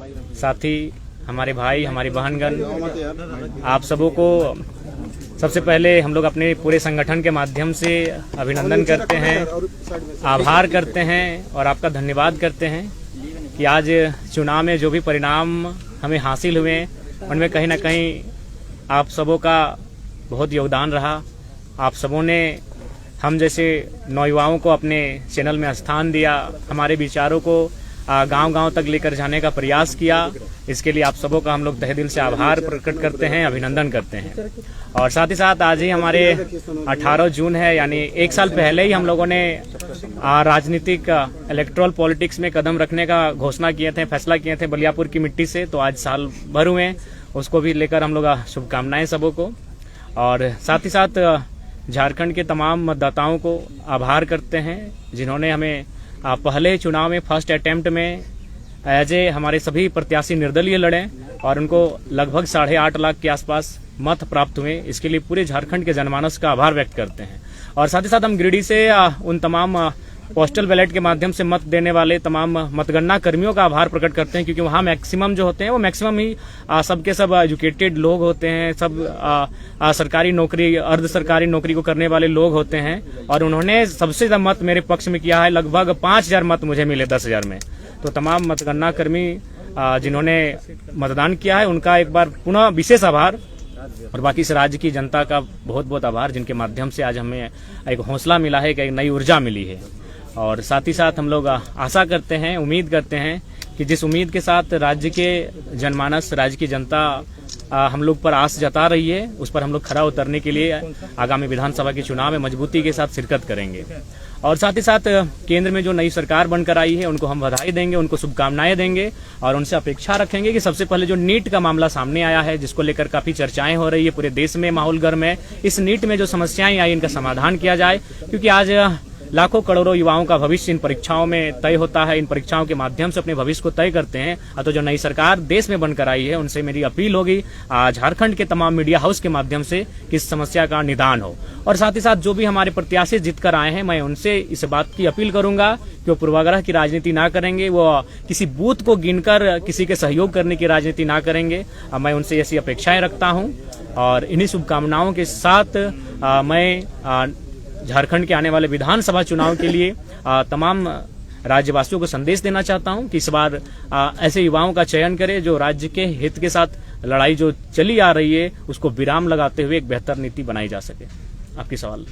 साथी, हमारे भाई, हमारी बहनगण, आप सबों को सबसे पहले हम लोग अपने पूरे संगठन के माध्यम से अभिनंदन करते हैं, आभार करते हैं और आपका धन्यवाद करते हैं कि आज चुनाव में जो भी परिणाम हमें हासिल हुए उनमें कहीं ना कहीं आप सबों का बहुत योगदान रहा। आप सबों ने हम जैसे नौयुवाओं को अपने चैनल में स्थान दिया, हमारे विचारों को गांव-गांव तक लेकर जाने का प्रयास किया। इसके लिए आप सबों का हम लोग तहे दिल से आभार प्रकट करते हैं, अभिनंदन करते हैं। और साथ ही साथ आज ही हमारे 18 जून है, यानी एक साल पहले ही हम लोगों ने राजनीतिक इलेक्ट्रल पॉलिटिक्स में कदम रखने का घोषणा किए थे, फैसला किए थे बलियापुर की मिट्टी से। तो आज साल भर हुए, उसको भी लेकर हम लोग शुभकामनाएं सबों को। और साथ ही साथ झारखंड के तमाम मतदाताओं को आभार करते हैं जिन्होंने हमें पहले चुनाव में फर्स्ट अटेम्प्ट में एज ए हमारे सभी प्रत्याशी निर्दलीय लड़े और उनको लगभग 8.5 लाख के आसपास मत प्राप्त हुए। इसके लिए पूरे झारखंड के जनमानस का आभार व्यक्त करते हैं। और साथ ही साथ हम गिरिडीह से उन तमाम पोस्टल बैलेट के माध्यम से मत देने वाले तमाम मतगणना कर्मियों का आभार प्रकट करते हैं, क्योंकि वहाँ मैक्सिमम जो होते हैं वो मैक्सिमम ही सबके सब एजुकेटेड लोग होते हैं, सब सरकारी नौकरी, अर्ध सरकारी नौकरी को करने वाले लोग होते हैं। और उन्होंने सबसे ज्यादा मत मेरे पक्ष में किया है, लगभग 5000 मत मुझे मिले 10,000 में। तो तमाम मतगणना कर्मी जिन्होंने मतदान किया है उनका एक बार पुनः विशेष आभार, और बाकी इस राज्य की जनता का बहुत बहुत आभार जिनके माध्यम से आज हमें एक हौसला मिला है, एक नई ऊर्जा मिली है। और साथ ही साथ हम लोग आशा करते हैं, उम्मीद करते हैं कि जिस उम्मीद के साथ राज्य के जनमानस, राज्य की जनता हम लोग पर आस जता रही है, उस पर हम लोग खरा उतरने के लिए आगामी विधानसभा के चुनाव में मजबूती के साथ शिरकत करेंगे। और साथ ही साथ केंद्र में जो नई सरकार बनकर आई है उनको हम बधाई देंगे, उनको शुभकामनाएं देंगे और उनसे अपेक्षा रखेंगे कि सबसे पहले जो नीट का मामला सामने आया है, जिसको लेकर काफी चर्चाएं हो रही है, पूरे देश में माहौल गर्म है, इस नीट में जो समस्याएं आई इनका समाधान किया जाए। क्योंकि आज लाखों करोड़ों युवाओं का भविष्य इन परीक्षाओं में तय होता है, इन परीक्षाओं के माध्यम से अपने भविष्य को तय करते हैं। तो जो नई सरकार देश में बनकर आई है उनसे मेरी अपील होगी झारखंड के तमाम मीडिया हाउस के माध्यम से कि इस समस्या का निदान हो। और साथ ही साथ जो भी हमारे प्रत्याशी जीत कर आए हैं, मैं उनसे इस बात की अपील करूंगा कि वो पूर्वाग्रह की राजनीति ना करेंगे, वो किसी बूथ को गिनकर किसी के सहयोग करने की राजनीति ना करेंगे। मैं उनसे ऐसी अपेक्षाएं रखता हूं और इन्हीं शुभकामनाओं के साथ मैं झारखंड के आने वाले विधानसभा चुनाव के लिए तमाम राज्यवासियों को संदेश देना चाहता हूं कि इस बार ऐसे युवाओं का चयन करें जो राज्य के हित के साथ लड़ाई जो चली आ रही है उसको विराम लगाते हुए एक बेहतर नीति बनाई जा सके। आपकी सवाल।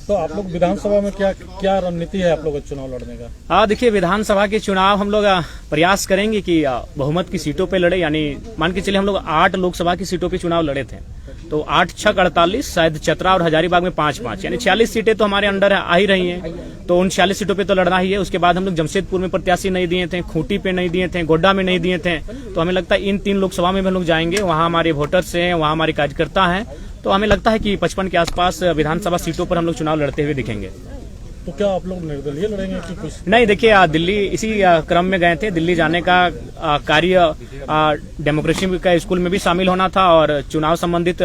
तो आप लोग विधानसभा में क्या रणनीति है आप लोग चुनाव लड़ने का? देखिए, विधानसभा के चुनाव हम लोग प्रयास करेंगे कि बहुमत की सीटों पे लड़े। यानी मान के चलिए हम लोग 8 लोकसभा की सीटों पे चुनाव लड़े थे, तो 8 6 48, शायद चतरा और हजारीबाग में 5-5, यानी 46 सीटें तो हमारे अंडर आ ही रही हैं। तो उन 46 सीटों पे तो लड़ना ही है। उसके बाद हम लोग जमशेदपुर में प्रत्याशी नहीं दिए थे, खूंटी पे नहीं दिए थे, गोड्डा में नहीं दिए थे। तो हमें लगता है इन 3 लोकसभा में हम लोग जाएंगे, वहाँ हमारे वोटर्स हैं, वहाँ हमारे कार्यकर्ता हैं। तो हमें लगता है कि 55 के आसपास विधानसभा सीटों पर हम लोग चुनाव लड़ते हुए दिखेंगे। तो क्या आप लोग निर्दलीय लड़ेंगे कि कुछ? नहीं, देखिए, दिल्ली इसी क्रम में गए थे। दिल्ली जाने का कार्य डेमोक्रेसी का स्कूल में भी शामिल होना था और चुनाव संबंधित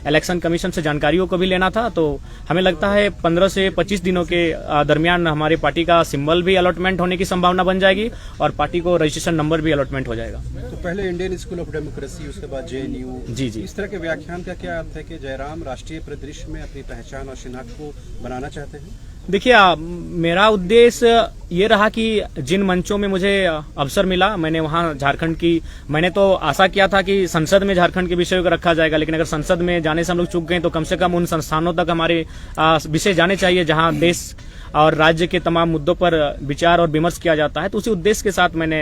इलेक्शन कमीशन से जानकारियों को भी लेना था। तो हमें लगता है 15 से 25 दिनों के दरमियान हमारी पार्टी का सिंबल भी अलॉटमेंट होने की संभावना बन जाएगी और पार्टी को रजिस्ट्रेशन नंबर भी अलॉटमेंट हो जाएगा। तो पहले इंडियन स्कूल ऑफ डेमोक्रेसी, उसके बाद JNU। जी। इस तरह के व्याख्यान का क्या अर्थ है कि जयराम राष्ट्रीय परिदृश्य में अपनी पहचान और शिनाख्त को बनाना चाहते हैं? देखिए, मेरा उद्देश्य ये रहा कि जिन मंचों में मुझे अवसर मिला, मैंने वहाँ झारखंड की, मैंने तो आशा किया था कि संसद में झारखंड के विषयों को रखा जाएगा, लेकिन अगर संसद में जाने से हम लोग चूक गए तो कम से कम उन संस्थानों तक हमारे विषय जाने चाहिए जहाँ देश और राज्य के तमाम मुद्दों पर विचार और विमर्श किया जाता है। तो उसी उद्देश्य के साथ मैंने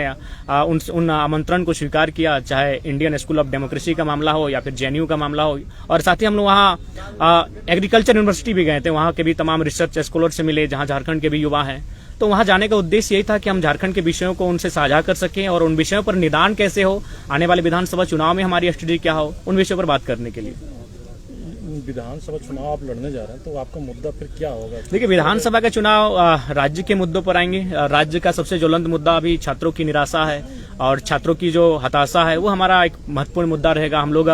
उन आमंत्रण को स्वीकार किया, चाहे इंडियन स्कूल ऑफ डेमोक्रेसी का मामला हो या फिर JNU का मामला हो। और साथ ही हम लोग वहाँ एग्रीकल्चर यूनिवर्सिटी भी गए थे, वहाँ के भी तमाम रिसर्च स्कॉलर से मिले जहाँ झारखंड के भी युवा हैं। तो वहाँ जाने का उद्देश्य यही था कि हम झारखंड के विषयों को उनसे साझा कर सकें और उन विषयों पर निदान कैसे हो, आने वाले विधानसभा चुनाव में हमारी स्ट्रेटेजी क्या हो, उन विषयों पर बात करने के लिए। विधानसभा चुनाव आप लड़ने जा रहे हैं, तो आपका मुद्दा फिर क्या होगा? देखिए, विधानसभा का चुनाव राज्य के मुद्दों पर आएंगे। राज्य का सबसे ज्वलंत मुद्दा अभी छात्रों की निराशा है और छात्रों की जो हताशा है वो हमारा एक महत्वपूर्ण मुद्दा रहेगा। हम लोग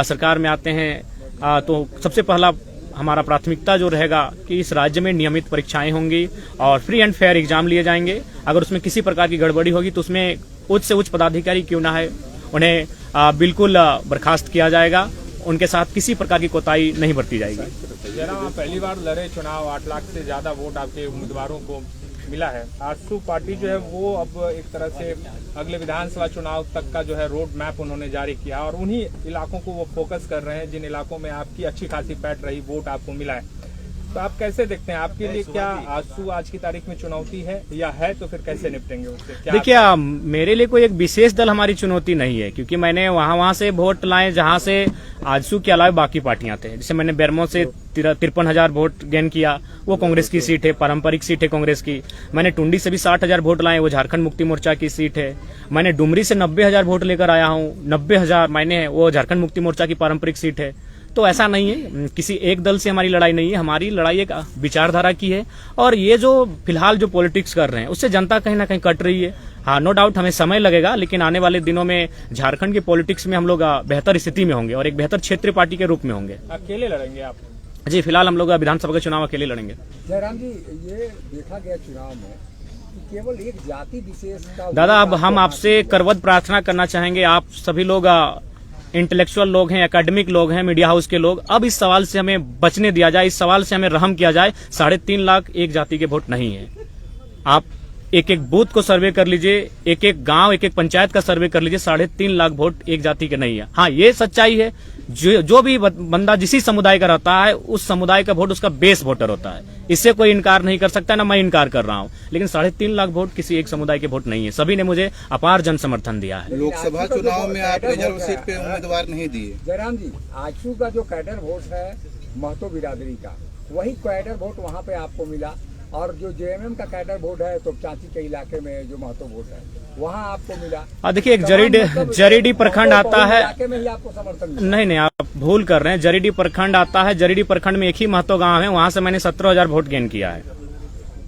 सरकार में आते हैं तो सबसे पहला हमारा प्राथमिकता जो रहेगा कि इस राज्य में नियमित परीक्षाएं होंगी और फ्री एंड फेयर एग्जाम लिए जाएंगे। अगर उसमें किसी प्रकार की गड़बड़ी होगी तो उसमें उच्च से उच्च पदाधिकारी क्यों ना है, उन्हें बिल्कुल बर्खास्त किया जाएगा। उनके साथ किसी प्रकार की कोताही नहीं बरती जाएगी। जयराम, आप पहली बार लड़े चुनाव, 8 लाख से ज्यादा वोट आपके उम्मीदवारों को मिला है। आजसू पार्टी जो है वो अब एक तरह से अगले विधानसभा चुनाव तक का जो है रोड मैप उन्होंने जारी किया और उन्हीं इलाकों को वो फोकस कर रहे हैं जिन इलाकों में आपकी अच्छी खासी पैठ रही, वोट आपको मिला है। तो आप कैसे देखते हैं, आपके लिए क्या आजसू आज की तारीख में चुनौती है, या है तो फिर कैसे निपटेंगे उससे? देखिए, मेरे लिए कोई एक विशेष दल हमारी चुनौती नहीं है, क्योंकि मैंने वहां से वोट लाए जहां से आजसू के अलावा बाकी पार्टियां थे। जैसे मैंने बेरमो से 53,000 वोट गेन किया, वो कांग्रेस की सीट है, पारंपरिक सीट है कांग्रेस की। मैंने टुंडी से भी 60,000 वोट लाए, वो झारखंड मुक्ति मोर्चा की सीट है। मैंने डुमरी से 90,000 वोट लेकर आया हूँ, 90,000 मैंने, वो झारखंड मुक्ति मोर्चा की पारंपरिक सीट है। तो ऐसा नहीं है, किसी एक दल से हमारी लड़ाई नहीं है, हमारी लड़ाई एक विचारधारा की है। और ये जो फिलहाल जो पॉलिटिक्स कर रहे हैं उससे जनता कहीं ना कहीं कट रही है। हाँ, नो डाउट हमें समय लगेगा, लेकिन आने वाले दिनों में झारखंड के पॉलिटिक्स में हम लोग बेहतर स्थिति में होंगे और एक बेहतर क्षेत्रीय पार्टी के रूप में होंगे। अकेले लड़ेंगे आप? जी, फिलहाल हम लोग विधानसभा का चुनाव अकेले लड़ेंगे। जयराम जी, ये देखा गया चुनाव में कि केवल एक जाति विशेष का। दादा, अब हम आपसे करवत प्रार्थना करना चाहेंगे, आप सभी लोग इंटेलेक्चुअल लोग हैं, एकेडमिक लोग हैं, मीडिया हाउस के लोग, अब इस सवाल से हमें बचने दिया जाए, इस सवाल से हमें रहम किया जाए। 3.5 लाख एक जाति के वोट नहीं है। आप एक एक बूथ को सर्वे कर लीजिए, एक एक गांव, एक एक पंचायत का सर्वे कर लीजिए, 3.5 लाख वोट एक जाति के नहीं है। हाँ, ये सच्चाई है, जो भी बंदा जिस समुदाय का रहता है उस समुदाय का वोट उसका बेस वोटर होता है। इससे कोई इनकार नहीं कर सकता, ना मैं इनकार कर रहा हूँ। लेकिन 3.5 लाख वोट किसी एक समुदाय के वोट नहीं है। सभी ने मुझे अपार जन समर्थन दिया है। लोकसभा चुनाव में आप रिजर्व सीट पे उम्मीदवार नहीं दिए। जयराम जी, आजसू का जो कैडर वोट है महतो बिरादरी का, वही कैडर वोट वहाँ पे आपको मिला। और जो जेएमएम का कैडर वोट है तो चाची के इलाके में जो महतो वोट है वहाँ आपको मिला। देखिए, एक जरीडी प्रखंड आता है, इलाके में ही आपको समर्थन मिला। नहीं, आप भूल कर रहे हैं। जरीडी प्रखंड आता है, जरीडी प्रखंड में एक ही महतो गांव है, वहां से मैंने 17,000 वोट गेन किया है।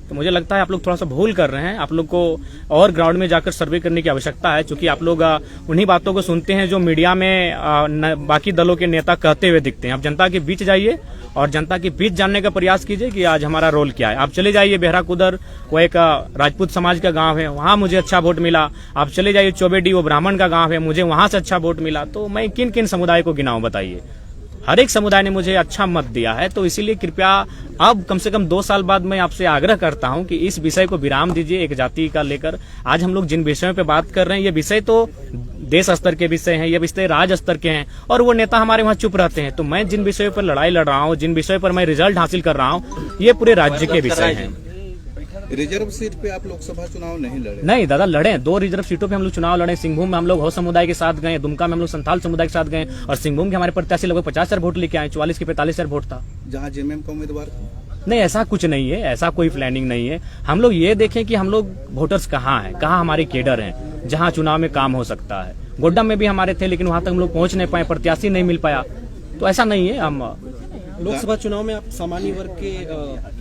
तो मुझे लगता है आप लोग थोड़ा सा भूल कर रहे हैं। आप लोग को और ग्राउंड में जाकर सर्वे करने की आवश्यकता है, क्योंकि आप लोग उन्हीं बातों को सुनते हैं जो मीडिया में बाकी दलों के नेता कहते हुए दिखते हैं। आप जनता के बीच जाइए और जनता के बीच जानने का प्रयास कीजिए कि आज हमारा रोल क्या है। आप चले जाइए बेहराकुदर, वो एक राजपूत समाज का गांव है, वहां मुझे अच्छा वोट मिला। आप चले जाइए चौबेडी, वो ब्राह्मण का गांव है, मुझे वहां से अच्छा वोट मिला। तो मैं किन किन समुदाय को गिनाऊं बताइए? हर एक समुदाय ने मुझे अच्छा मत दिया है। तो इसीलिए कृपया अब कम से कम 2 साल बाद मैं आपसे आग्रह करता हूं कि इस विषय को विराम दीजिए एक जाति का लेकर। आज हम लोग जिन विषयों पे बात कर रहे हैं, ये विषय तो देश स्तर के विषय हैं, ये विषय राज्य स्तर के हैं, और वो नेता हमारे वहाँ चुप रहते हैं। तो मैं जिन विषयों पर लड़ाई लड़ रहा हूँ, जिन विषयों पर मैं रिजल्ट हासिल कर रहा हूँ, ये पूरे राज्य के विषय हैं। रिजर्व सीट पे आप लोकसभा चुनाव नहीं लड़े? नहीं दादा, लड़े 2 रिजर्व सीटों पे हम लोग चुनाव लड़े। सिंहभूम में हम लोग हो समुदाय के साथ गए, दुमका में हम लोग संथाल समुदाय के साथ गए, और सिंहभूम के हमारे प्रत्याशी लगभग 50,000 वोट लेके आए, 44 के 45,000 वोट था। जहाँ जेएमएम का उम्मीदवार नहीं, ऐसा कुछ नहीं है, ऐसा कोई प्लानिंग नहीं है। हम लोग ये देखें कि हम लोग वोटर्स कहाँ हैं, कहाँ हमारे केडर हैं, जहाँ चुनाव में काम हो सकता है। गोड्डा में भी हमारे थे, लेकिन वहां तक हम लोग पहुंच नहीं पाए, प्रत्याशी नहीं मिल पाया। तो ऐसा नहीं है। हम लोकसभा चुनाव में आप सामान्य वर्ग के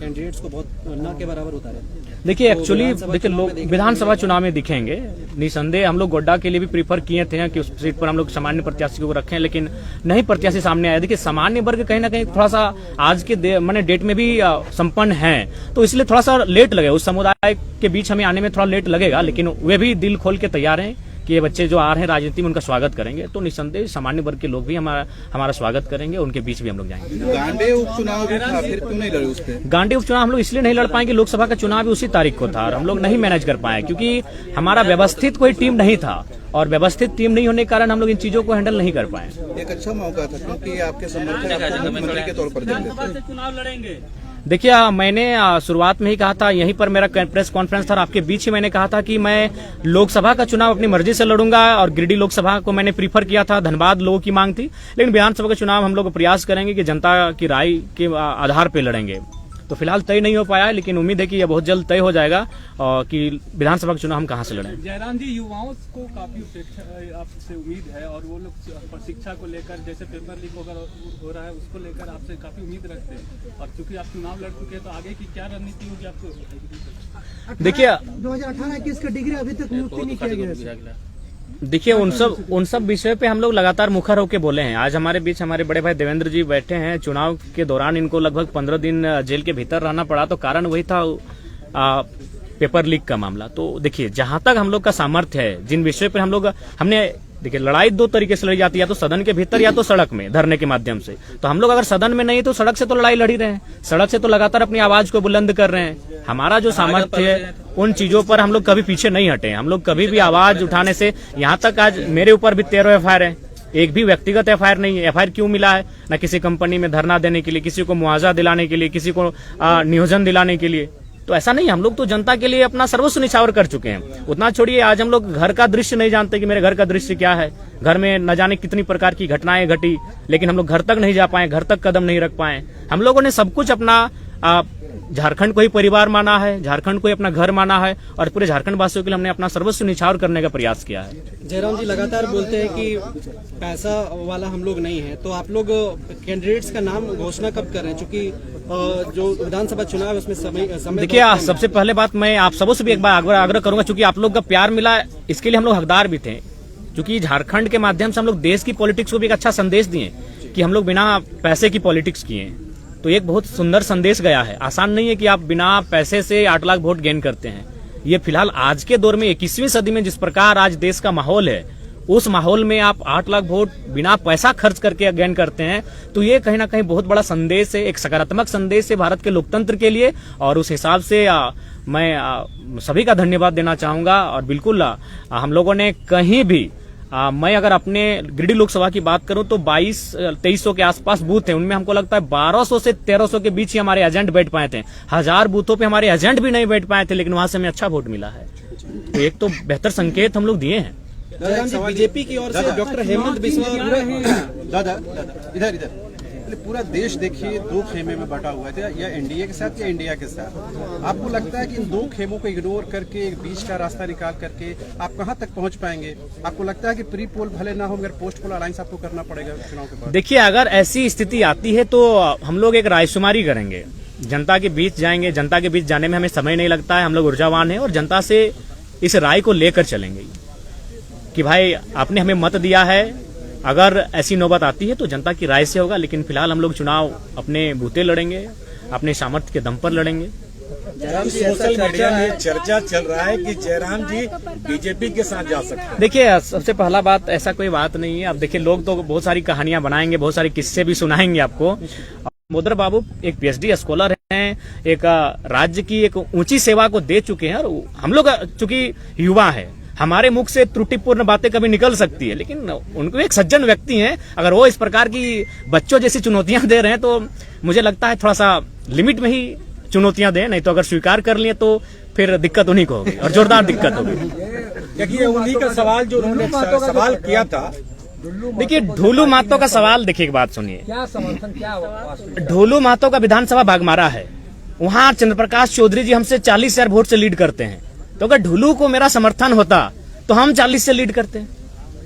कैंडिडेट्स को बहुत न के बराबर उतारे। देखिए, एक्चुअली देखिए, लोग विधानसभा चुनाव में दिखेंगे निसंदेह। हम लोग गोड्डा के लिए भी प्रीफर किए थे कि उस सीट पर हम लोग सामान्य प्रत्याशी को रखें, लेकिन नहीं प्रत्याशी सामने आया। देखिए, सामान्य वर्ग कहीं ना कहीं थोड़ा सा आज के मैंने डेट में भी संपन्न है, तो इसलिए थोड़ा सा लेट लगे। उस समुदाय के बीच हमें आने में थोड़ा लेट लगेगा, लेकिन वे भी दिल खोल के तैयार हैं कि ये बच्चे जो आ रहे हैं राजनीति में, उनका स्वागत करेंगे। तो निसंदेह सामान्य वर्ग के लोग भी हमारा स्वागत करेंगे, उनके बीच भी हम लोग जाएंगे। गांडे उपचुनाव भी था, फिर क्यों नहीं लड़े उस पे? गांडे उपचुनाव हम लोग इसलिए नहीं लड़ पाएंगे, लोकसभा का चुनाव भी उसी तारीख को था और हम लोग नहीं मैनेज कर पाए, क्योंकि हमारा व्यवस्थित कोई टीम नहीं था, और व्यवस्थित टीम नहीं होने के कारण हम लोग इन चीजों को हैंडल नहीं कर पाए। एक अच्छा मौका था, क्योंकि आपके समर्थक आपको मुख्यमंत्री के तौर पर देखते थे। चुनाव लड़ेंगे। देखिए, मैंने शुरुआत में ही कहा था, यहीं पर मेरा प्रेस कॉन्फ्रेंस था, आपके बीच ही मैंने कहा था कि मैं लोकसभा का चुनाव अपनी मर्जी से लड़ूंगा, और गिरिडीह लोकसभा को मैंने प्रीफर किया था। धनबाद लोगों की मांग थी, लेकिन विधानसभा का चुनाव हम लोग प्रयास करेंगे कि जनता की राय के आधार पर लड़ेंगे। तो फिलहाल तय नहीं हो पाया, लेकिन उम्मीद है कि यह बहुत जल्द तय हो जाएगा कि विधानसभा का चुनाव हम कहां से लड़ें। जयराम जी, युवाओं को काफी अपेक्षा आपसे उम्मीद है, और वो लोग शिक्षा को लेकर, जैसे पेपर लीक हो रहा है उसको लेकर आपसे काफी उम्मीद रखते हैं, और चूंकि आप चुनाव लड़ चुके हैं तो आगे की क्या रणनीति होगी आपको? देखिए, 2018-21 का डिग्री अभी तक नियुक्ति नहीं किया गया। देखिए, उन सब विषय पे हम लोग लगातार मुखर होकर बोले हैं। आज हमारे बीच हमारे बड़े भाई देवेंद्र जी बैठे हैं। चुनाव के दौरान इनको लगभग 15 दिन जेल के भीतर रहना पड़ा, तो कारण वही था पेपर लीक का मामला। तो देखिए, जहां तक हम लोग का सामर्थ्य है, जिन विषय पर हमने देखिए, लड़ाई दो तरीके से लड़ी जाती है, या तो सदन के भीतर या तो सड़क में धरने के माध्यम से। तो हम लोग अगर सदन में नहीं तो सड़क से तो लड़ाई लड़ ही रहे हैं, सड़क से तो लगातार अपनी आवाज को बुलंद कर रहे हैं। हमारा जो सामर्थ्य है उन चीजों पर हम लोग कभी पीछे नहीं हटे, हम लोग कभी भी आवाज उठाने से, यहाँ तक आज मेरे ऊपर भी 13 FIR है, एक भी व्यक्तिगत FIR नहीं है। FIR क्यों मिला है? न किसी कंपनी में धरना देने के लिए, किसी को मुआवजा दिलाने के लिए, किसी को नियोजन दिलाने के लिए। तो ऐसा नहीं, हम लोग तो जनता के लिए अपना सर्वस्व निछावर कर चुके हैं। उतना छोड़िए, आज हम लोग घर का दृश्य नहीं जानते कि मेरे घर का दृश्य क्या है। घर में न जाने कितनी प्रकार की घटनाएं घटी, लेकिन हम लोग घर तक नहीं जा पाए, घर तक कदम नहीं रख पाए। हम लोगों ने सब कुछ अपना झारखंड को ही परिवार माना है, झारखंड को ही अपना घर माना है, और पूरे झारखंड वासियों के लिए हमने अपना सर्वस्व निछावर करने का प्रयास किया है। जयराम जी लगातार बोलते हैं कि पैसा वाला हम लोग नहीं है, तो आप लोग कैंडिडेट्स का नाम घोषणा कब कर रहे हैं? चूंकि जो विधानसभा चुनाव है उसमें समय देखिए, सबसे पहले बात मैं आप सबों से भी एक बार आग्रह करूंगा, चूंकि आप लोग का प्यार मिला, इसके लिए हम लोग हकदार भी थे। क्योंकि झारखंड के माध्यम से हम लोग देश की पॉलिटिक्स को भी एक अच्छा संदेश दिए कि हम लोग बिना पैसे की पॉलिटिक्स किए, तो एक बहुत सुंदर संदेश गया है। आसान नहीं है कि आप बिना पैसे से 8 लाख वोट गेन करते हैं। ये फिलहाल आज के दौर में 21वीं सदी में जिस प्रकार आज देश का माहौल है, उस माहौल में आप 8 लाख वोट बिना पैसा खर्च करके गेन करते हैं, तो ये कहीं ना कहीं बहुत बड़ा संदेश है, एक सकारात्मक संदेश है भारत के लोकतंत्र के लिए। और उस हिसाब से मैं सभी का धन्यवाद देना चाहूंगा। और बिल्कुल हम लोगों ने कहीं भी मैं अगर अपने गिरिडीह लोकसभा की बात करूं तो 2200-2300 के आसपास बूथ हैं, उनमें हमको लगता है 1200 से 1300 के बीच ही हमारे एजेंट बैठ पाए थे। 1000 बूथों पे हमारे एजेंट भी नहीं बैठ पाए थे, लेकिन वहां से हमें अच्छा वोट मिला है। तो एक तो बेहतर संकेत हम लोग दिए हैं। बीजेपी की ओर से डॉक्टर हेमंत बिस्वा दादा इधर पूरा देश देखिए 2 खेमे में बटा हुआ है, या एनडीए के साथ या इंडिया के साथ। आपको लगता है कि इन 2 खेमों को इग्नोर करके एक बीच का रास्ता निकाल करके आप कहां तक पहुंच पाएंगे? आपको लगता है कि प्री पोल भले ना हो, मगर पोस्ट पोल अलायंस आपको करना पड़ेगा चुनाव के बाद? देखिए, अगर ऐसी स्थिति आती है तो हम लोग एक रायशुमारी करेंगे, जनता के बीच जाएंगे। जनता के बीच जाने में हमें समय नहीं लगता है, हम लोग ऊर्जावान हैं और जनता से इस राय को लेकर चलेंगे कि भाई आपने हमें मत दिया है, अगर ऐसी नौबत आती है तो जनता की राय से होगा। लेकिन फिलहाल हम लोग चुनाव अपने बूते लड़ेंगे, अपने सामर्थ्य के दम पर लड़ेंगे। सोशल मीडिया में चर्चा चल रहा है कि जयराम जी बीजेपी के साथ जा सकते हैं। देखिए, सबसे पहला बात, ऐसा कोई बात नहीं है। अब देखिए, लोग तो बहुत सारी कहानियां बनाएंगे, बहुत सारे किस्से भी सुनाएंगे आपको। मोदर बाबू एक PhD स्कॉलर हैं, एक राज्य की एक ऊंची सेवा को दे चुके हैं, और हम लोग चूंकि युवा है, हमारे मुख से त्रुटिपूर्ण बातें कभी निकल सकती है, लेकिन उनको एक सज्जन व्यक्ति हैं। अगर वो इस प्रकार की बच्चों जैसी चुनौतियां दे रहे हैं तो मुझे लगता है थोड़ा सा लिमिट में ही चुनौतियां दें, नहीं तो अगर स्वीकार कर लिए तो फिर दिक्कत उन्हीं को होगी, और जोरदार दिक्कत होगी। देखिए, उन्हीं का सवाल जो उन्होंने सवाल किया था, देखिए ढोलू महतो का सवाल, देखिए एक बात सुनिए, क्या समर्थन, क्या ढोलू महतो का विधानसभा बागमारा है, वहां चंद्रप्रकाश चौधरी जी हमसे 40,000 वोट से लीड करते हैं। तो अगर ढोलू को मेरा समर्थन होता तो हम 40 से लीड करते हैं।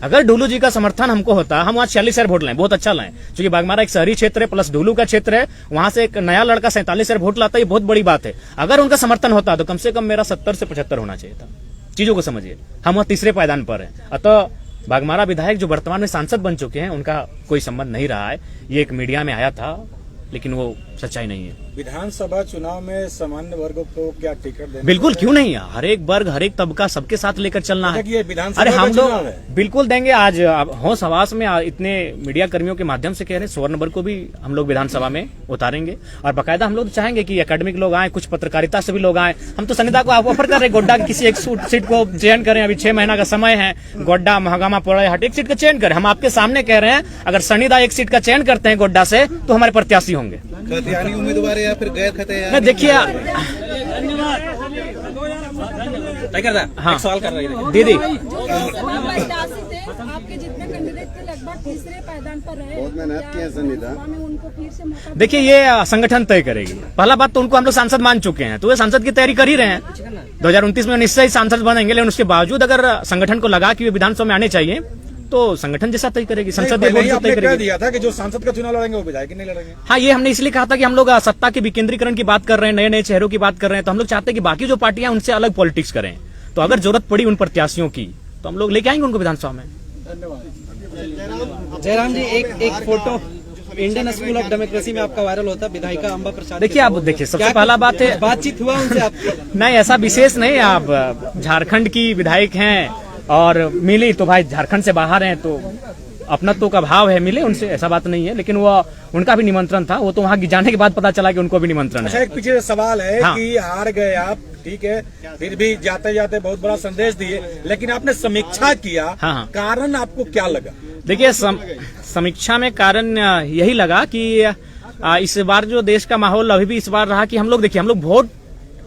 अगर ढोलू जी का समर्थन हमको होता, हम वहां 46,000 वोट लाएं, बहुत अच्छा लाएं, क्योंकि बागमारा एक शहरी क्षेत्र है प्लस ढोलू का क्षेत्र है, वहां से एक नया लड़का 47,000 वोट लाता है, ये बहुत बड़ी बात है। अगर उनका समर्थन होता तो कम से कम मेरा 70 से 75 होना चाहिए था। चीजों को समझिए, हम वहां तीसरे पायदान पर हैं। अतः बागमारा विधायक जो वर्तमान में सांसद बन चुके हैं, उनका कोई संबंध नहीं रहा है। ये एक मीडिया में आया था, लेकिन वो सच्चाई नहीं है। विधानसभा चुनाव में सामान्य वर्ग को क्या टिकट देना? बिल्कुल, क्यों नहीं है, हर एक वर्ग, हर एक तबका, सबके साथ लेकर चलना है। अरे हम लोग बिल्कुल देंगे। आज होश हवास में इतने मीडिया कर्मियों के माध्यम से कह रहे हैं, स्वर्ण वर्ग को भी हम लोग विधानसभा में उतारेंगे, और बाकायदा हम लोग चाहेंगे कि एकेडमिक लोग आए, कुछ पत्रकारिता से भी लोग आए। हम तो सनिदा को ऑफर कर रहे हैं, गोड्डा की किसी एक सीट को चयन करें, अभी 6 महीना का समय है, गोड्डा, महागामा, पोड़ाहाट, एक सीट का चयन करें। हम आपके सामने कह रहे हैं, अगर सनिदा एक सीट का चयन करते हैं गोड्डा से, तो हमारे प्रत्याशी होंगे। उम्मीदवार या फिर गैर खतयानी? देखिए, हाँ, सवाल कर रही है दीदी, आपके जितने कैंडिडेट थे लगभग तीसरे पायदान पर रहे, बहुत मेहनत की है सनिदा। उनको फिर से मौका? देखिए, ये संगठन तय करेगी। पहला बात तो उनको हम लोग सांसद मान चुके हैं, तो वे सांसद की तैयारी कर ही रहे हैं। 2029 में निश्चय ही सांसद बनेंगे, लेकिन उसके बावजूद अगर संगठन को लगा कि वे विधानसभा में आने चाहिए, तो संगठन जैसा तय करेगी, संसदीय बोर्ड तय करेगी। दिया था कि जो सांसद का चुनाव लड़ेंगे वो विधायक नहीं लड़ेंगे। हाँ, ये हमने इसलिए कहा था कि हम लोग सत्ता के विकेंद्रीकरण की बात कर रहे हैं, नए नए चेहरों की बात कर रहे हैं, तो हम लोग चाहते हैं कि बाकी जो पार्टियां उनसे अलग पॉलिटिक्स करें। तो अगर जरूरत पड़ी उन प्रत्याशियों की, तो हम लोग लेके आएंगे उनको विधानसभा में। जयराम जी, एक photo Indian school of democracy में आपका वायरल होता, विधायिका अम्बा प्रसाद। देखिए आप देखिए, सबसे पहला बात है, बातचीत हुआ उनसे आपकी? नहीं ऐसा विशेष नहीं, आप झारखंड की विधायक हैं और मिली तो भाई झारखंड से बाहर हैं तो अपनत्व का भाव है, मिले उनसे, ऐसा बात नहीं है। लेकिन वो उनका भी निमंत्रण था, वो तो वहाँ जाने के बाद पता चला कि उनको भी निमंत्रण अच्छा, है। एक पीछे सवाल है हाँ। कि हार गए आप, ठीक है, फिर भी जाते जाते बहुत बड़ा संदेश दिए, लेकिन आपने समीक्षा किया, हाँ। कारण आपको क्या लगा? देखिए समीक्षा में कारण यही लगा कि इस बार जो देश का माहौल अभी भी इस बार रहा कि हम लोग वोट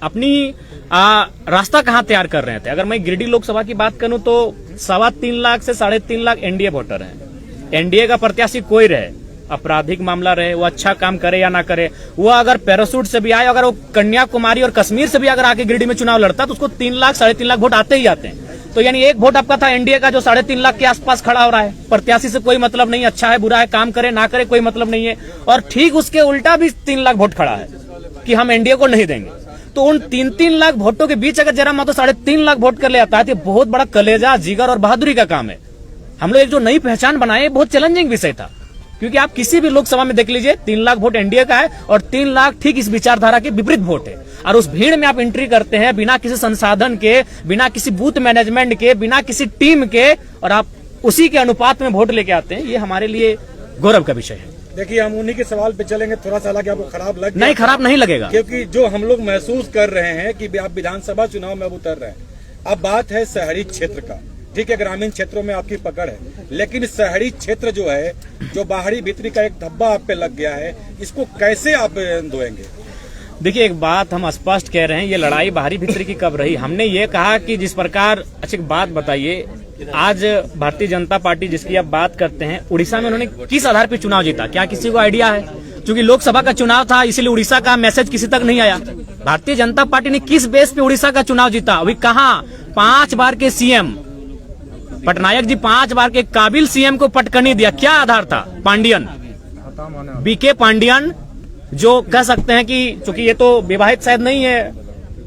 अपनी रास्ता कहाँ तैयार कर रहे थे। अगर मैं गिरिडीह लोकसभा की बात करूं तो 3.25 लाख से 3.5 लाख एनडीए वोटर हैं। एनडीए का प्रत्याशी कोई रहे, आपराधिक मामला रहे, वो अच्छा काम करे या ना करे, वो अगर पैरासूट से भी आए, अगर वो कन्याकुमारी और कश्मीर से भी अगर आके गिरिडीह में चुनाव लड़ता तो उसको 3 लाख 3.5 लाख वोट आते ही आते हैं। तो यानी एक वोट आपका था एनडीए का जो 3.5 लाख के आसपास खड़ा हो रहा है। प्रत्याशी से कोई मतलब नहीं, अच्छा है बुरा है, काम करे ना करे कोई मतलब नहीं है। और ठीक उसके उल्टा भी 3 लाख वोट खड़ा है कि हम एनडीए को नहीं देंगे। तो उन 3-3 लाख वोटों के बीच अगर जयराम महतो 3.5 लाख वोट कर ले आता है तो बहुत बड़ा कलेजा, जिगर और बहादुरी का काम है। हम लोग एक जो नई पहचान बनाए, बहुत चैलेंजिंग विषय था, क्योंकि आप किसी भी लोकसभा में देख लीजिए 3 लाख वोट एनडीए का है और 3 लाख ठीक इस विचारधारा के विपरीत वोट है। और उस भीड़ में आप एंट्री करते हैं बिना किसी संसाधन के, बिना किसी बूथ मैनेजमेंट के, बिना किसी टीम के, और आप उसी के अनुपात में वोट लेके आते हैं। ये हमारे लिए गौरव का विषय है। देखिए हम उन्हीं के सवाल पे चलेंगे, थोड़ा सा हालांकि आपको खराब लग नहीं, खराब नहीं लगेगा, क्योंकि जो हम लोग महसूस कर रहे हैं कि आप विधानसभा चुनाव में अब उतर रहे हैं। अब बात है शहरी क्षेत्र का, ठीक है, ग्रामीण क्षेत्रों में आपकी पकड़ है, लेकिन शहरी क्षेत्र जो है, जो बाहरी भीतरी का एक धब्बा आप पे लग गया है, इसको कैसे आप धोएंगे? देखिए एक बात हम स्पष्ट कह रहे हैं, ये लड़ाई बाहरी भीतरी की कब रही। हमने ये कहा कि जिस प्रकार, अच्छा एक बात बताइए, आज भारतीय जनता पार्टी जिसकी आप बात करते हैं, उड़ीसा में उन्होंने किस आधार पर चुनाव जीता, क्या किसी को आइडिया है? क्योंकि लोकसभा का चुनाव था इसलिए उड़ीसा का मैसेज किसी तक नहीं आया। भारतीय जनता पार्टी ने किस बेस पे उड़ीसा का चुनाव जीता? अभी कहाँ 5 बार के सीएम पटनायक जी 5 बार के काबिल सीएम को पटकनी दिया, क्या आधार था? पांडियन, बीके पांडियन, जो कह सकते हैं कि चूंकि ये तो विवाहित शायद नहीं है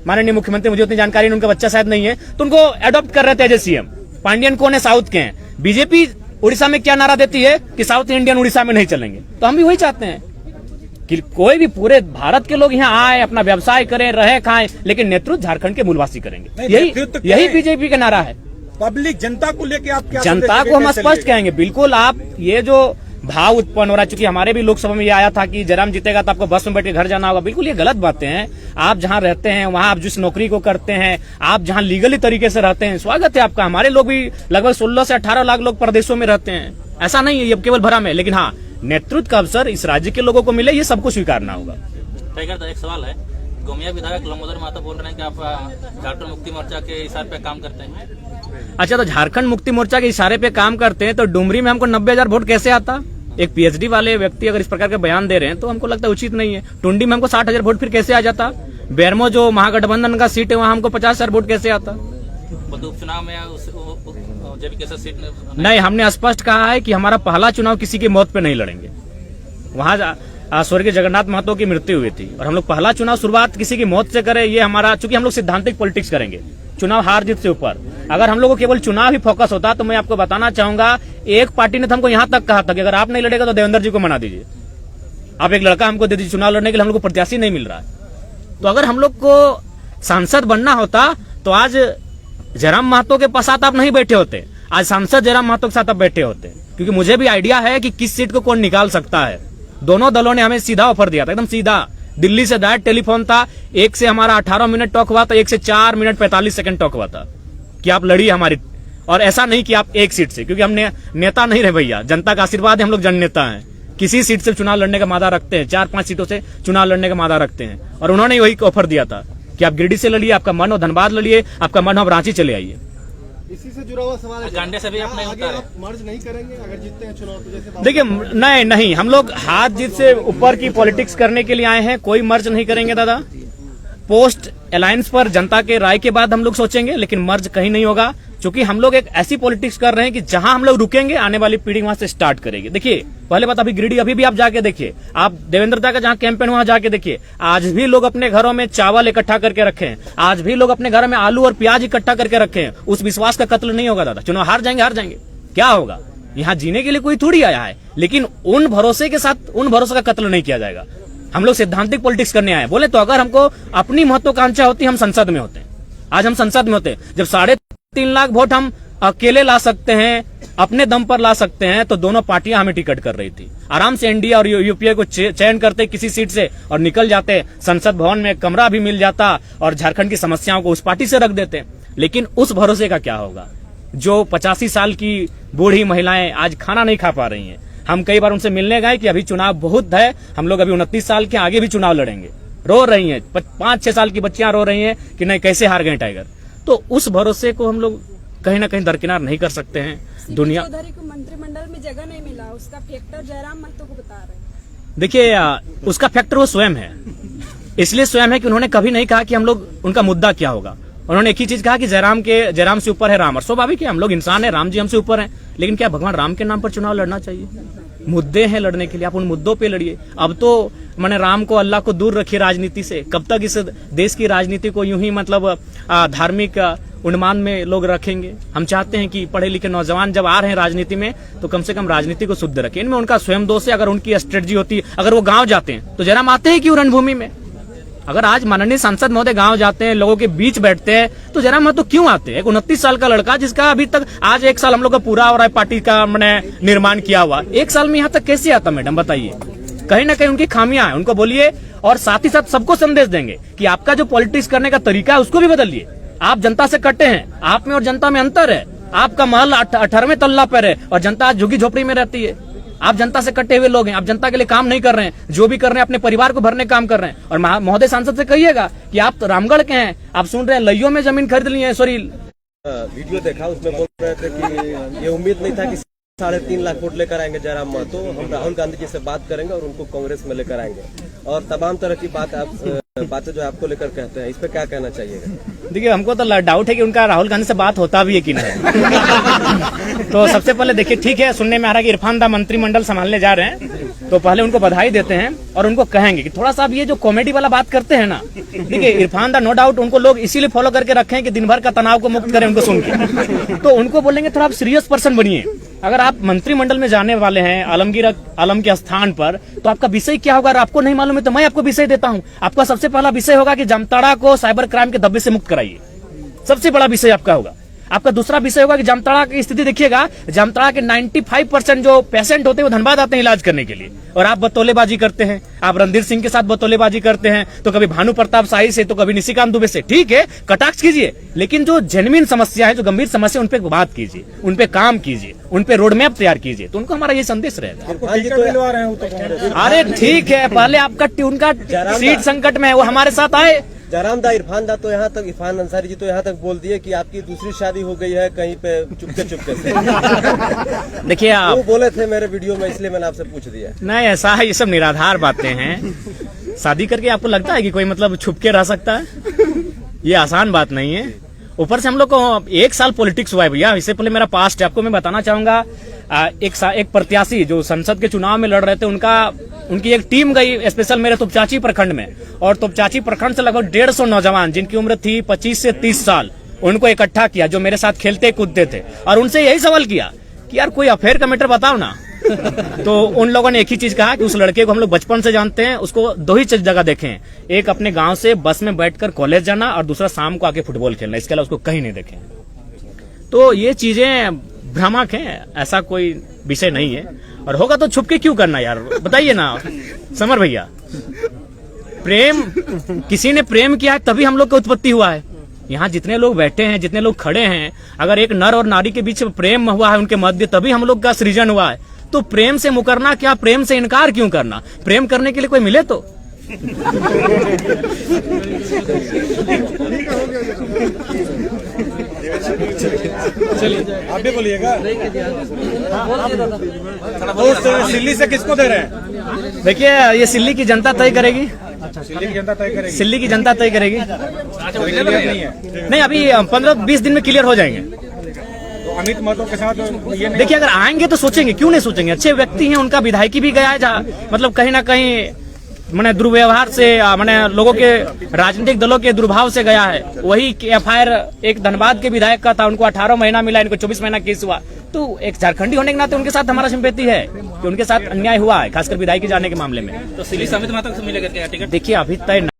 माननीय मुख्यमंत्री, मुझे उतनी जानकारी नहीं, उनका बच्चा शायद नहीं है, तो उनको अडॉप्ट कर रहे थे एज सीएम। पांडियन कौन है? साउथ के हैं। बीजेपी उड़ीसा में क्या नारा देती है कि साउथ इंडियन उड़ीसा में नहीं चलेंगे। तो हम भी वही चाहते हैं कि कोई भी पूरे भारत के लोग यहाँ आए, अपना व्यवसाय करें, रहे खाएं, लेकिन नेतृत्व झारखंड के मूलवासी करेंगे। यही बीजेपी का नारा है। पब्लिक जनता को लेके आप क्या? जनता को हम स्पष्ट कहेंगे, बिल्कुल आप ये जो भाव उत्पन्न हो रहा है, चूंकि हमारे भी लोकसभा में ये आया था कि जयराम जीतेगा तो आपको बस में बैठ के घर जाना होगा, बिल्कुल ये गलत बातें हैं। आप जहां रहते हैं, वहां आप जिस नौकरी को करते हैं, आप जहां लीगली तरीके से रहते हैं, स्वागत है आपका। हमारे लोग भी लगभग 16 से 18 लाख लोग प्रदेशों में रहते हैं, ऐसा नहीं है ये केवल भ्रम है। लेकिन हाँ, नेतृत्व का अवसर इस राज्य के लोगों को मिले, ये सबको स्वीकारना होगा। एक सवाल है, गोमिया विधायक लंबोदर महतो बोल रहे हैं कि आप झारखंड मुक्ति मोर्चा के इशारे पे काम करते हैं। अच्छा, तो झारखंड मुक्ति मोर्चा के इशारे पे काम करते हैं तो डुमरी में हमको 90,000 वोट कैसे आता? एक पीएचडी वाले व्यक्ति अगर इस प्रकार के बयान दे रहे हैं तो हमको लगता है उचित नहीं है। टुंडी में हमको 60,000 वोट फिर कैसे आ जाता? बेरमो जो महागठबंधन का सीट है वहां हमको 50,000 वोट कैसे आता? उपचुनाव में सीट नहीं, हमने स्पष्ट कहा है कि हमारा पहला चुनाव किसी की मौत पे नहीं लड़ेंगे। वहां स्वर्गीय जगन्नाथ महतो की मृत्यु हुई थी और हम लोग पहला चुनाव शुरुआत किसी की मौत से करें, ये हमारा, चूंकि हम लोग सिद्धांतिक पॉलिटिक्स करेंगे, चुनाव हार जीत से ऊपर। अगर हम लोग को केवल चुनाव ही फोकस होता तो मैं आपको बताना चाहूंगा, एक पार्टी ने तो हमको यहां तक कहा था कि अगर आप नहीं लड़ेगा तो देवेंद्र जी को मना दीजिए, आप एक लड़का हमको दे दीजिए चुनाव लड़ने के लिए, हम लोग को प्रत्याशी नहीं मिल रहा है। तो अगर हम लोग को सांसद बनना होता तो आज जयराम महतो के साथ आप नहीं बैठे होते, आज सांसद जयराम महतो के साथ आप बैठे होते, क्योंकि मुझे भी आइडिया है कि किस सीट को कौन निकाल सकता है। दोनों दलों ने हमें सीधा ऑफर दिया था, एकदम सीधा, दिल्ली से डायरेक्ट टेलीफोन था, एक से हमारा 18 मिनट टॉक हुआ था, एक से 4 मिनट 45 सेकंड टॉक हुआ था कि आप लड़िए हमारी। और ऐसा नहीं कि आप एक सीट से, क्योंकि हमने नेता नहीं रहे भैया, जनता का आशीर्वाद है, हम लोग जननेता हैं, किसी सीट से चुनाव लड़ने का मादा रखते हैं, 4-5 सीटों से चुनाव लड़ने का मादा रखते हैं। और उन्होंने वही ऑफर दिया था कि आप गिरिडीह से लड़िए, आपका मन हो धनबाद लड़िए, आपका मन हो आप रांची चले आइए। इसी से जुड़ा हुआ सवाल है, गांडे से भी आप नहीं होता है, मर्ज नहीं करेंगे अगर जीतते हैं चुनाव तो? जैसे देखिए नहीं, हम लोग हाथ जीत से ऊपर की पॉलिटिक्स करने के लिए आए हैं, कोई मर्ज नहीं करेंगे दादा। पोस्ट अलायंस पर जनता के राय के बाद हम लोग सोचेंगे, लेकिन मर्ज कहीं नहीं होगा, क्योंकि हम लोग एक ऐसी पॉलिटिक्स कर रहे हैं कि जहां हम लोग रुकेंगे आने वाली पीढ़ी वहां से स्टार्ट करेगी। देखिए पहले बात, अभी गिरिडीह अभी भी आप जाके देखिए, आप देवेंद्र दा का जहां कैंपेन वहां जाके देखिए, आज भी लोग अपने घरों में चावल इकट्ठा करके रखे हैं, आज भी लोग अपने घरों में आलू और प्याज इकट्ठा करके रखे हैं। उस विश्वास का कत्ल नहीं होगा दादा। चुनाव हार जाएंगे, क्या होगा? यहाँ जीने के लिए कोई थोड़ी आया है, लेकिन उन भरोसे के साथ उन भरोसे का कत्ल नहीं किया जाएगा। हम लोग सैद्धांतिक पॉलिटिक्स करने आए बोले तो अगर हमको अपनी महत्वाकांक्षा होती हम संसद में होते। आज हम संसद में होते। जब 3.5 लाख वोट हम अकेले ला सकते हैं, अपने दम पर ला सकते हैं, तो दोनों पार्टियां हमें टिकट कर रही थी। आराम से एनडीए और यूपीए को चयन करते किसी सीट से और निकल जाते। संसद भवन में कमरा भी मिल जाता और झारखंड की समस्याओं को उस पार्टी से रख देते। लेकिन उस भरोसे का क्या होगा जो 85 साल की बूढ़ी महिलाएं आज खाना नहीं खा पा रही हैं। हम कई बार उनसे मिलने गए कि अभी चुनाव बहुत है, हम लोग अभी 29 साल के आगे भी चुनाव लड़ेंगे। रो रही हैं, 5-6 साल की बच्चियां रो रही हैं कि नहीं कैसे हार गए टाइगर। तो उस भरोसे को हम लोग कहीं ना कहीं दरकिनार नहीं कर सकते हैं। दुनिया चौधरी को मंत्रिमंडल में जगह नहीं मिला, उसका फैक्टर जयराम महतो को बता रहे हैं। देखिए उसका फैक्टर वो स्वयं है, इसलिए स्वयं है कि उन्होंने कभी नहीं कहा कि हम लोग उनका मुद्दा क्या होगा। उन्होंने एक ही चीज कहा कि जयराम से ऊपर है राम। और स्वाभाविक है, हम लोग इंसान है, राम जी हमसे ऊपर हैं। लेकिन क्या भगवान राम के नाम पर चुनाव लड़ना चाहिए? मुद्दे हैं लड़ने के लिए, आप उन मुद्दों पे लड़िए। अब तो मैंने राम को अल्लाह को दूर रखिए राजनीति से। कब तक इस देश की राजनीति को यूं ही मतलब धार्मिक उन्मान में लोग रखेंगे? हम चाहते हैं कि पढ़े लिखे नौजवान जब आ रहे हैं राजनीति में तो कम से कम राजनीति को शुद्ध रखें। इनमें उनका स्वयं दोष है। अगर उनकी स्ट्रेटजी होती, अगर वो गांव जाते हैं तो जयराम आते हैं क्यों रणभूमि में? अगर आज माननीय सांसद महोदय गांव जाते हैं, लोगों के बीच बैठते हैं, तो जयराम महतो क्यों आते हैं? एक 29 साल का लड़का जिसका अभी तक आज 1 साल हम लोग का पूरा हो रहा है, पार्टी का मैंने निर्माण किया हुआ, 1 साल में यहाँ तक कैसे आता मैडम बताइए? कहीं ना कहीं उनकी खामियां हैं, उनको बोलिए। और साथ ही साथ सबको संदेश देंगे कि आपका जो पॉलिटिक्स करने का तरीका है उसको भी बदलिए। आप जनता से कटे हैं, आप में और जनता में अंतर है। आपका महल 18वें तल्ला पर है और जनता आज झुग्गी झोपड़ी में रहती है। आप जनता से कटे हुए लोग हैं, आप जनता के लिए काम नहीं कर रहे हैं। जो भी कर रहे हैं अपने परिवार को भरने काम कर रहे हैं। और महोदय सांसद से कहिएगा कि आप तो रामगढ़ के हैं, आप सुन रहे हैं लइयों में जमीन खरीद ली है। सॉरी, वीडियो देखा, उसमें बोल रहे थे कि ये उम्मीद नहीं था कि 3.5 लाख वोट लेकर आएंगे जयराम महतो। हम राहुल गांधी जी से बात करेंगे और उनको कांग्रेस में लेकर आएंगे और तमाम तरह की बातें जो आपको लेकर कहते हैं, इस पे क्या कहना चाहिएगा? देखिए हमको तो डाउट है कि उनका राहुल गांधी से बात होता भी है कि नहीं। तो सबसे पहले देखिए, ठीक है, सुनने में आ रहा है कि इरफान दा मंत्रिमंडल संभालने जा रहे हैं, तो पहले उनको बधाई देते हैं और उनको कहेंगे कि थोड़ा सा अब ये जो कॉमेडी वाला बात करते हैं ना, देखिए इरफान दा नो डाउट उनको लोग इसीलिए फॉलो करके रखे हैं कि दिन भर का तनाव को मुक्त करें उनको सुन के। तो उनको बोलेंगे थोड़ा आप सीरियस पर्सन बनिए। अगर आप मंत्रिमंडल में जाने वाले हैं आलम के स्थान पर, तो आपका विषय क्या होगा? अगर आपको नहीं मालूम है तो मैं आपको विषय देता हूं। आपका सबसे पहला विषय होगा कि जामताड़ा को साइबर क्राइम के धब्बे से मुक्त कराइए। सबसे बड़ा विषय आपका होगा। आपका दूसरा विषय होगा कि जामताड़ा की स्थिति देखिएगा, जामताड़ा के 95% जो पेशेंट होते हैं वो धनबाद आते हैं इलाज करने के लिए, और आप बतौलेबाजी करते हैं। आप रणधीर सिंह के साथ बतौलेबाजी करते हैं, तो कभी भानु प्रताप शाही से, तो कभी निशिकांत दुबे से। ठीक है, कटाक्ष कीजिए, लेकिन जो जेन्युइन समस्या है, जो गंभीर समस्या, उन पे बात कीजिए, उन पे काम कीजिए, उन पे रोड मैप तैयार कीजिए। तो उनको हमारा ये संदेश रहेगा। अरे ठीक है, पहले आपका ट्यून का सीट संकट में है, वो हमारे साथ आए। जयराम दा, इरफान दा तो यहाँ तक, इरफान अंसारी जी तो यहाँ तक बोल दिए कि आपकी दूसरी शादी हो गई है कहीं पे चुपके से। देखिए आप वो बोले थे मेरे वीडियो में, इसलिए मैंने आपसे पूछ दिया। नहीं, ऐसा है, ये सब निराधार बातें हैं। शादी करके आपको लगता है कि कोई मतलब छुप के रह सकता है? ये आसान बात नहीं है। ऊपर से हम लोग को 1 साल पॉलिटिक्स हुआ है भैया। इससे पहले मेरा पास्ट है, आपको मैं बताना चाहूंगा। एक प्रत्याशी जो संसद के चुनाव में लड़ रहे थे, उनकी एक टीम गई स्पेशल मेरे तुपचाची प्रखंड में, और तुपचाची प्रखंड से लगभग 150 नौजवान जिनकी उम्र थी 25 से 30 साल, उनको इकट्ठा किया, जो मेरे साथ खेलते कूदते थे, और उनसे यही सवाल किया कि यार कोई अफेयर का मैटर बताओ ना। तो उन लोगों ने एक ही चीज कहा कि उस लड़के को हम लोग बचपन से जानते हैं, उसको 2 ही जगह देखें, एक अपने गांव से बस में बैठकर कॉलेज जाना, और दूसरा शाम को आके फुटबॉल खेलना। इसके अलावा उसको कहीं नहीं देखें। तो ये चीजें भ्रामक हैं, ऐसा कोई विषय नहीं है। और होगा तो छुप के क्यों करना यार, बताइए ना समर भैया। प्रेम, किसी ने प्रेम किया है तभी हम लोग का उत्पत्ति हुआ है। यहाँ जितने लोग बैठे हैं, जितने लोग खड़े हैं, अगर एक नर और नारी के बीच प्रेम हुआ है उनके मध्य, तभी हम लोग का सृजन हुआ है। तो प्रेम से मुकरना क्या, प्रेम से इनकार क्यों करना? प्रेम करने के लिए कोई मिले तो। चलिए आप भी बोलिएगा। सिल्ली से किसको दे रहे हैं? देखिए ये सिल्ली की जनता तय करेगी। सिल्ली की जनता तय करेगी। सिल्ली की जनता तय करेगी। नहीं, अभी 15-20 दिन में क्लियर हो जाएंगे। तो अमित महतो के साथ ये देखिए, अगर आएंगे तो सोचेंगे, क्यों नहीं सोचेंगे? अच्छे व्यक्ति हैं, उनका विधायकी भी गया है, जहाँ मतलब कहीं ना कहीं मैंने दुर्व्यवहार से, मैंने लोगों के राजनीतिक दलों के दुर्भाव से गया है। वही FIR एक धनबाद के विधायक का था, उनको 18 महीना मिला, इनको 24 महीना केस हुआ। परंतु एक झारखंडी होने के नाते उनके साथ हमारा सिंपैथी है कि उनके साथ अन्याय हुआ है, खासकर विधायकी जाने के मामले में। तो सिली समित माता से मिलेगा क्या टिकट? देखिए अभी तय